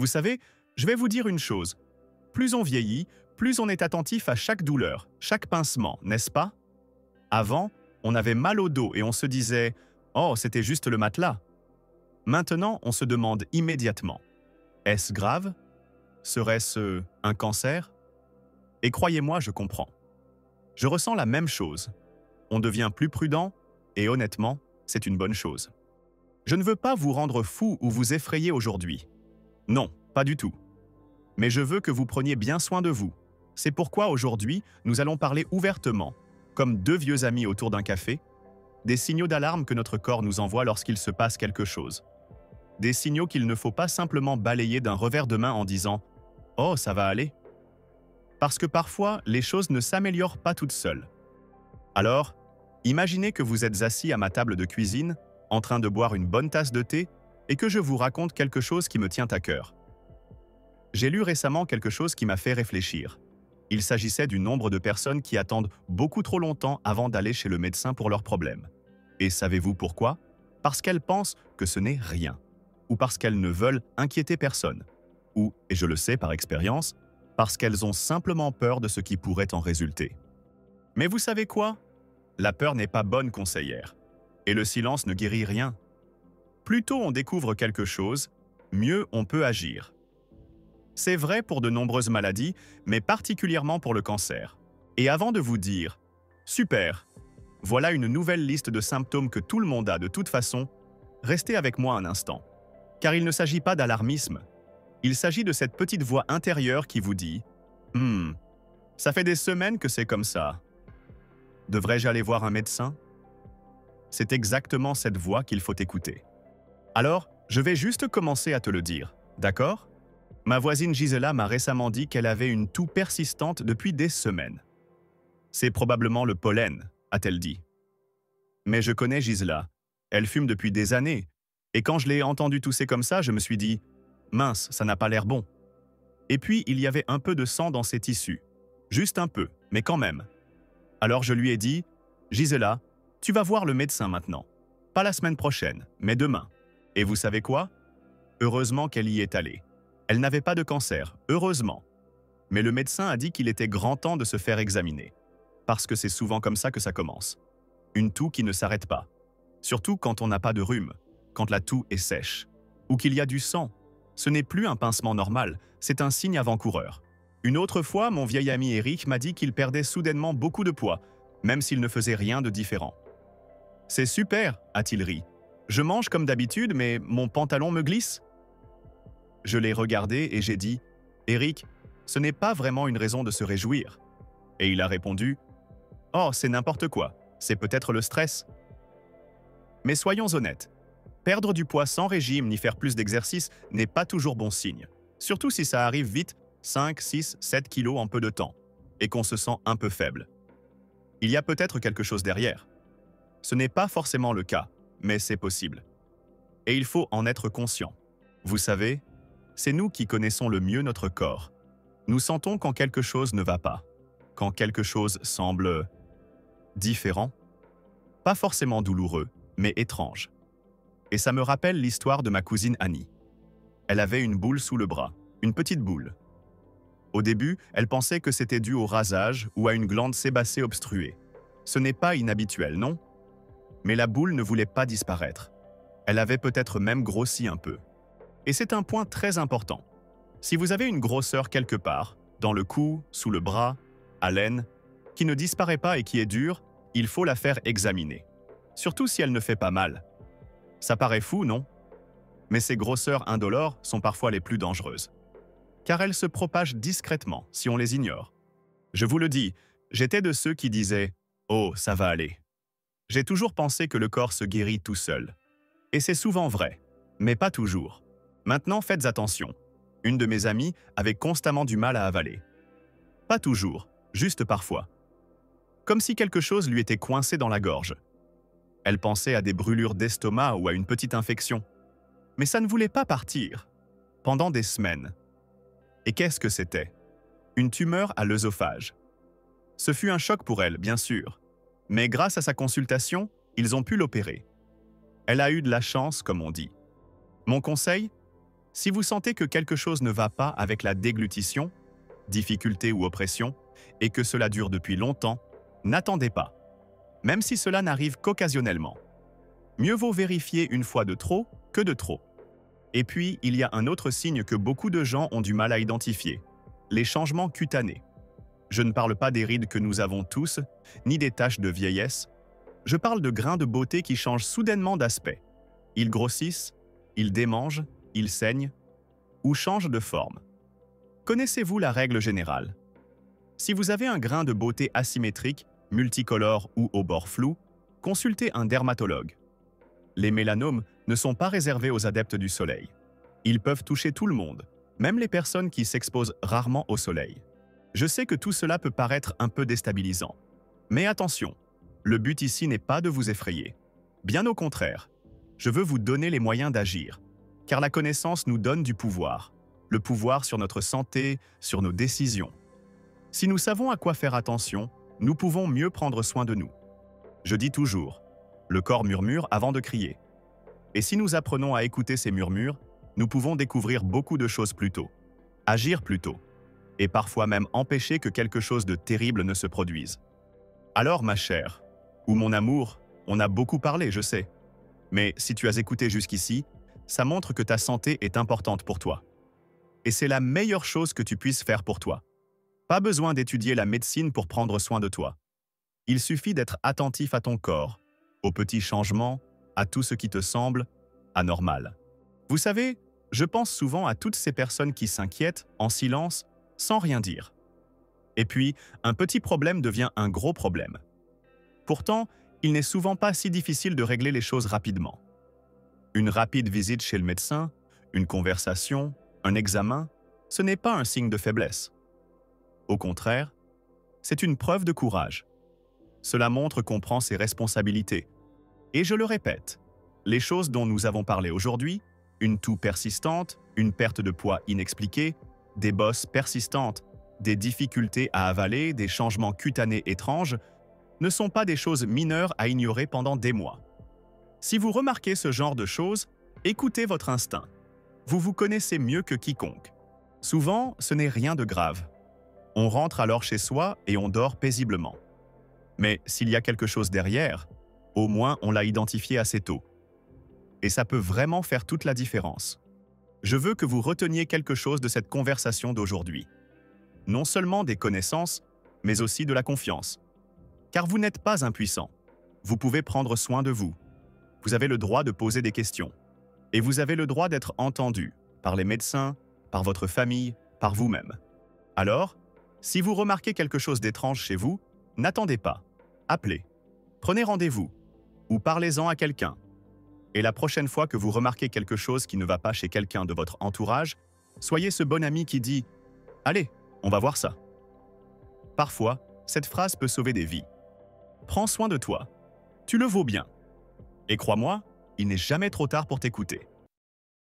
Vous savez, je vais vous dire une chose. Plus on vieillit, plus on est attentif à chaque douleur, chaque pincement, n'est-ce pas? Avant, on avait mal au dos et on se disait « Oh, c'était juste le matelas ». Maintenant, on se demande immédiatement « Est-ce grave? Serait-ce un cancer ?» Et croyez-moi, je comprends. Je ressens la même chose. On devient plus prudent et honnêtement, c'est une bonne chose. Je ne veux pas vous rendre fou ou vous effrayer aujourd'hui. Non, pas du tout. Mais je veux que vous preniez bien soin de vous. C'est pourquoi aujourd'hui, nous allons parler ouvertement, comme deux vieux amis autour d'un café, des signaux d'alarme que notre corps nous envoie lorsqu'il se passe quelque chose. Des signaux qu'il ne faut pas simplement balayer d'un revers de main en disant « Oh, ça va aller ». Parce que parfois, les choses ne s'améliorent pas toutes seules. Alors, imaginez que vous êtes assis à ma table de cuisine, en train de boire une bonne tasse de thé, et que je vous raconte quelque chose qui me tient à cœur. J'ai lu récemment quelque chose qui m'a fait réfléchir. Il s'agissait du nombre de personnes qui attendent beaucoup trop longtemps avant d'aller chez le médecin pour leurs problèmes. Et savez-vous pourquoi? Parce qu'elles pensent que ce n'est rien. Ou parce qu'elles ne veulent inquiéter personne. Ou, et je le sais par expérience, parce qu'elles ont simplement peur de ce qui pourrait en résulter. Mais vous savez quoi? La peur n'est pas bonne conseillère. Et le silence ne guérit rien. Plus tôt on découvre quelque chose, mieux on peut agir. C'est vrai pour de nombreuses maladies, mais particulièrement pour le cancer. Et avant de vous dire « Super, voilà une nouvelle liste de symptômes que tout le monde a de toute façon », restez avec moi un instant. Car il ne s'agit pas d'alarmisme. Il s'agit de cette petite voix intérieure qui vous dit « ça fait des semaines que c'est comme ça. Devrais-je aller voir un médecin ?» C'est exactement cette voix qu'il faut écouter. Alors, je vais juste commencer à te le dire, d'accord? Ma voisine Gisela m'a récemment dit qu'elle avait une toux persistante depuis des semaines. C'est probablement le pollen, a-t-elle dit. Mais je connais Gisela. Elle fume depuis des années. Et quand je l'ai entendue tousser comme ça, je me suis dit « Mince, ça n'a pas l'air bon. » Et puis, il y avait un peu de sang dans ses tissus. Juste un peu, mais quand même. Alors je lui ai dit « Gisela, tu vas voir le médecin maintenant. Pas la semaine prochaine, mais demain. » Et vous savez quoi? Heureusement qu'elle y est allée. Elle n'avait pas de cancer, heureusement. Mais le médecin a dit qu'il était grand temps de se faire examiner. Parce que c'est souvent comme ça que ça commence. Une toux qui ne s'arrête pas. Surtout quand on n'a pas de rhume, quand la toux est sèche. Ou qu'il y a du sang. Ce n'est plus un pincement normal, c'est un signe avant-coureur. Une autre fois, mon vieil ami Eric m'a dit qu'il perdait soudainement beaucoup de poids, même s'il ne faisait rien de différent. « C'est super », a-t-il ri. « Je mange comme d'habitude, mais mon pantalon me glisse ?» Je l'ai regardé et j'ai dit « Eric, ce n'est pas vraiment une raison de se réjouir. » Et il a répondu « Oh, c'est n'importe quoi, c'est peut-être le stress. » Mais soyons honnêtes, perdre du poids sans régime ni faire plus d'exercice n'est pas toujours bon signe. Surtout si ça arrive vite, 5, 6, 7 kilos en peu de temps, et qu'on se sent un peu faible. Il y a peut-être quelque chose derrière. Ce n'est pas forcément le cas, mais c'est possible. Et il faut en être conscient. Vous savez, c'est nous qui connaissons le mieux notre corps. Nous sentons quand quelque chose ne va pas, quand quelque chose semble différent, pas forcément douloureux, mais étrange. Et ça me rappelle l'histoire de ma cousine Annie. Elle avait une boule sous le bras, une petite boule. Au début, elle pensait que c'était dû au rasage ou à une glande sébacée obstruée. Ce n'est pas inhabituel, non? Mais la boule ne voulait pas disparaître. Elle avait peut-être même grossi un peu. Et c'est un point très important. Si vous avez une grosseur quelque part, dans le cou, sous le bras, à l'aine, qui ne disparaît pas et qui est dure, il faut la faire examiner. Surtout si elle ne fait pas mal. Ça paraît fou, non? Mais ces grosseurs indolores sont parfois les plus dangereuses. Car elles se propagent discrètement si on les ignore. Je vous le dis, j'étais de ceux qui disaient « Oh, ça va aller ». J'ai toujours pensé que le corps se guérit tout seul. Et c'est souvent vrai, mais pas toujours. Maintenant, faites attention. Une de mes amies avait constamment du mal à avaler. Pas toujours, juste parfois. Comme si quelque chose lui était coincé dans la gorge. Elle pensait à des brûlures d'estomac ou à une petite infection. Mais ça ne voulait pas partir. Pendant des semaines. Et qu'est-ce que c'était? Une tumeur à l'œsophage. Ce fut un choc pour elle, bien sûr. Mais grâce à sa consultation, ils ont pu l'opérer. Elle a eu de la chance, comme on dit. Mon conseil? Si vous sentez que quelque chose ne va pas avec la déglutition, difficulté ou oppression, et que cela dure depuis longtemps, n'attendez pas, même si cela n'arrive qu'occasionnellement. Mieux vaut vérifier une fois de trop que de trop. Et puis, il y a un autre signe que beaucoup de gens ont du mal à identifier, les changements cutanés. Je ne parle pas des rides que nous avons tous, ni des taches de vieillesse. Je parle de grains de beauté qui changent soudainement d'aspect. Ils grossissent, ils démangent, ils saignent, ou changent de forme. Connaissez-vous la règle générale? Si vous avez un grain de beauté asymétrique, multicolore ou au bord flou, consultez un dermatologue. Les mélanomes ne sont pas réservés aux adeptes du soleil. Ils peuvent toucher tout le monde, même les personnes qui s'exposent rarement au soleil. Je sais que tout cela peut paraître un peu déstabilisant. Mais attention, le but ici n'est pas de vous effrayer. Bien au contraire, je veux vous donner les moyens d'agir, car la connaissance nous donne du pouvoir. Le pouvoir sur notre santé, sur nos décisions. Si nous savons à quoi faire attention, nous pouvons mieux prendre soin de nous. Je dis toujours, le corps murmure avant de crier. Et si nous apprenons à écouter ces murmures, nous pouvons découvrir beaucoup de choses plus tôt, agir plus tôt, et parfois même empêcher que quelque chose de terrible ne se produise. Alors, ma chère, ou mon amour, on a beaucoup parlé, je sais. Mais si tu as écouté jusqu'ici, ça montre que ta santé est importante pour toi. Et c'est la meilleure chose que tu puisses faire pour toi. Pas besoin d'étudier la médecine pour prendre soin de toi. Il suffit d'être attentif à ton corps, aux petits changements, à tout ce qui te semble anormal. Vous savez, je pense souvent à toutes ces personnes qui s'inquiètent en silence, sans rien dire. Et puis, un petit problème devient un gros problème. Pourtant, il n'est souvent pas si difficile de régler les choses rapidement. Une rapide visite chez le médecin, une conversation, un examen, ce n'est pas un signe de faiblesse. Au contraire, c'est une preuve de courage. Cela montre qu'on prend ses responsabilités. Et je le répète, les choses dont nous avons parlé aujourd'hui, une toux persistante, une perte de poids inexpliquée, des bosses persistantes, des difficultés à avaler, des changements cutanés étranges, ne sont pas des choses mineures à ignorer pendant des mois. Si vous remarquez ce genre de choses, écoutez votre instinct. Vous vous connaissez mieux que quiconque. Souvent, ce n'est rien de grave. On rentre alors chez soi et on dort paisiblement. Mais s'il y a quelque chose derrière, au moins on l'a identifié assez tôt. Et ça peut vraiment faire toute la différence. Je veux que vous reteniez quelque chose de cette conversation d'aujourd'hui. Non seulement des connaissances, mais aussi de la confiance. Car vous n'êtes pas impuissant. Vous pouvez prendre soin de vous. Vous avez le droit de poser des questions. Et vous avez le droit d'être entendu par les médecins, par votre famille, par vous-même. Alors, si vous remarquez quelque chose d'étrange chez vous, n'attendez pas. Appelez. Prenez rendez-vous. Ou parlez-en à quelqu'un. Et la prochaine fois que vous remarquez quelque chose qui ne va pas chez quelqu'un de votre entourage, soyez ce bon ami qui dit « Allez, on va voir ça ». Parfois, cette phrase peut sauver des vies. Prends soin de toi. Tu le vaux bien. Et crois-moi, il n'est jamais trop tard pour t'écouter.